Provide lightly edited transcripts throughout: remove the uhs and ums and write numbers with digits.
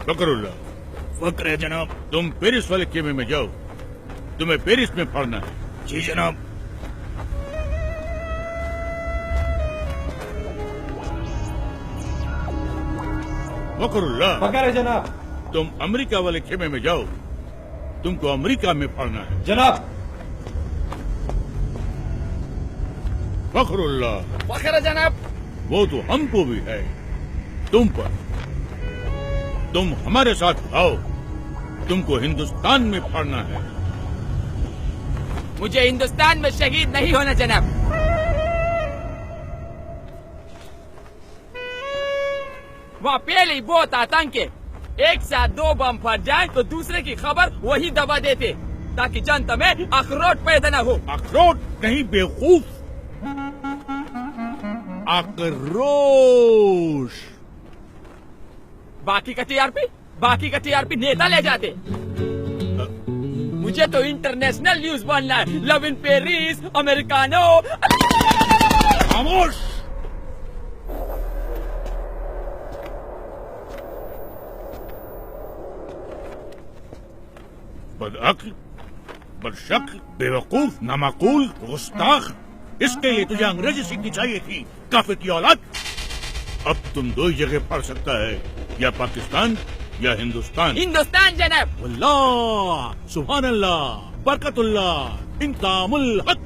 फकरुल्लाह। फक्र है जनाब। तुम पेरिस वाले खेमे में जाओ, तुम्हें पेरिस में पढ़ना है। जी जनाब। फकरुल्लाह। फकर है जनाब। तुम अमेरिका वाले खेमे में जाओ, तुमको अमेरिका में पढ़ना है। जनाब। फखरुल्लाह। फखर है जनाब। वो तो हमको भी है, तुम पर। तुम हमारे साथ आओ, तुमको हिंदुस्तान में पढ़ना है। मुझे हिंदुस्तान में शहीद नहीं होना जनाब। वहाँ पहले ही बहुत आतंक है। एक साथ 2 बम फट जाए तो दूसरे की खबर वही दबा देते, ताकि जनता में अखरोट पैदा न हो। अखरोट नहीं बेवकूफ, आक्रोश। बाकी का टीआरपी नेता ले जाते। मुझे तो इंटरनेशनल न्यूज बनना है। Love in Paris, americano. खामोश। बदअक्ल, बदशक्ल, बेवकूफ, नामाकूल, गुस्ताख। इसके लिए तुझे अंग्रेजी सीखनी चाहिए थी, काफिर की औलाद। अब तुम 2 ही जगह पढ़ सकता है, या पाकिस्तान या हिंदुस्तान। हिंदुस्तान जनाब। अल्लाह, सुभान अल्लाह, बरकतुल्लाह, इंतामुल हक,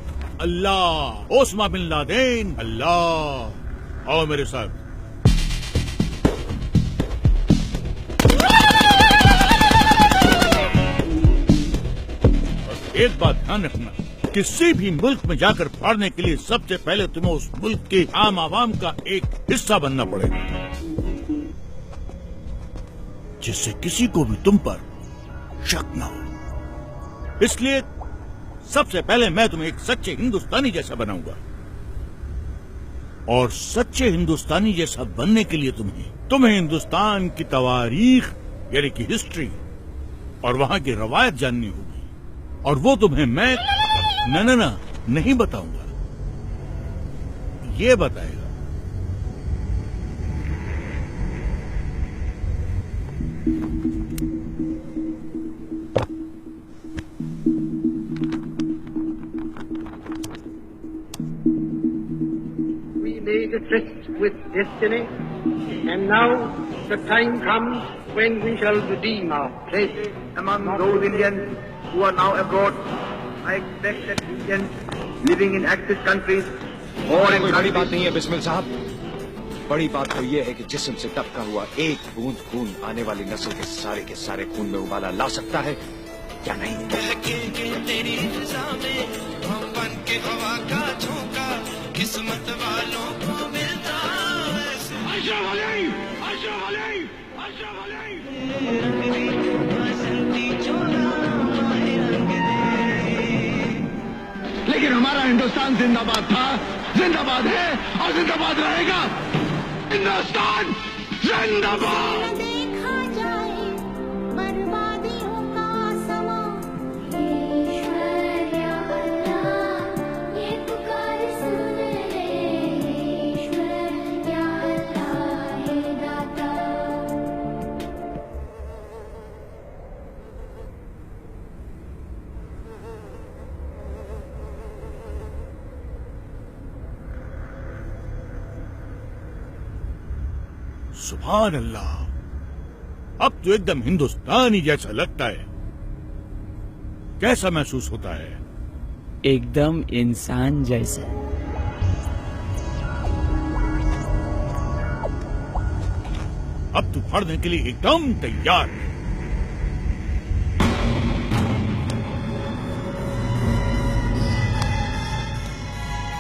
अल्लाह, ओस्मा बिन लादेन, अल्लाह। आओ मेरे साथ। एक बात ध्यान रखना, किसी भी मुल्क में जाकर पढ़ने के लिए सबसे पहले तुम्हें उस मुल्क के आम आवाम का एक हिस्सा बनना पड़ेगा, जिससे किसी को भी तुम पर शक न हो। इसलिए सबसे पहले मैं तुम्हें एक सच्चे हिंदुस्तानी जैसा बनाऊंगा, और सच्चे हिंदुस्तानी जैसा बनने के लिए तुम्हें हिंदुस्तान की तवारीख यानी कि हिस्ट्री और वहां की रवायत जाननी होगी, और वो तुम्हें मैं न नहीं बताऊंगा, ये बताएगा। We made a tryst with destiny, and now the time comes when we shall redeem our pledge. Among those Indians who are now abroad, I expect that Indians living in Axis countries or in बड़ी बात नहीं है बिस्मिल साहब। बड़ी बात तो ये है कि जिस्म से टपका हुआ एक बूंद खून आने वाली नस्ल के सारे खून में उबाला ला सकता है या नहीं। तेरी फिजा में हम बन के हवा का झोंका, किस्मत वालों को मिलता लेकिन हमारा हिंदुस्तान जिंदाबाद था, जिंदाबाद है और जिंदाबाद रहेगा। हिंदुस्तान जिंदाबाद। देखा जाए बर्बादियों का समा, ईश्वर या अल्लाह ये पुकार सुन ले, ईश्वर या अल्लाह हे दाता। सुभान अल्लाह, अब तो एकदम हिंदुस्तानी जैसा लगता है। कैसा महसूस होता है? एकदम इंसान जैसे। अब तू पढ़ने के लिए एकदम तैयार है।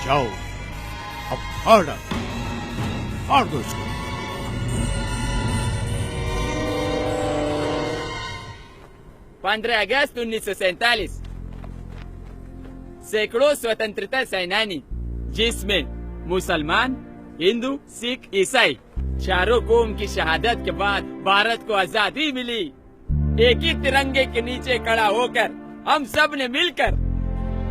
जाओ, अब फाड़ दो इसको। पंद्रह अगस्त 1947 सैकड़ों स्वतंत्रता सेनानी, जिसमें मुसलमान, हिंदू, सिख, ईसाई चारों कौम की शहादत के बाद भारत को आजादी मिली। एक ही तिरंगे के नीचे खड़ा होकर हम सब ने मिलकर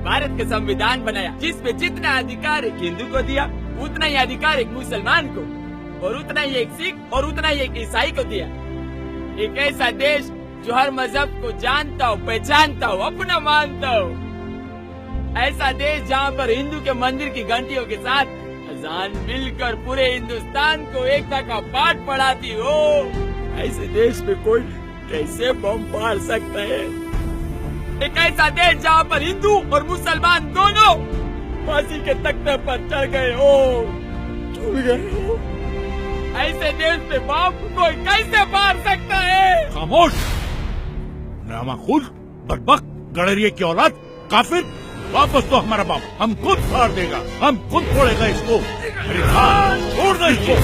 भारत का संविधान बनाया, जिसमें जितना अधिकार एक हिंदू को दिया, उतना ही अधिकार एक मुसलमान को, और उतना ही एक सिख और उतना ही एक ईसाई को दिया। एक ऐसा देश जो हर मजहब को जानता हो, पहचानता हो, अपना मानता हो। ऐसा देश जहाँ पर हिंदू के मंदिर की घंटियों के साथ अजान मिलकर पूरे हिंदुस्तान को एकता का पाठ पढ़ाती हो। ऐसे देश में कोई कैसे बम फाड़ सकता है? एक ऐसा देश जहाँ पर हिंदू और मुसलमान दोनों फांसी के तख्ते पर चढ़ गए हो, छूट गए हो। ऐसे देश में बम कोई कैसे फाड़ सकता है? खामोश, नामाकुल, बदबक, गड़रिये की औलाद, काफिर, वापस तो हमारा बाप हम खुद फाड़ देगा, हम खुद फोड़ेगा इसको। अरे हाँ, छोड़ दो इसको।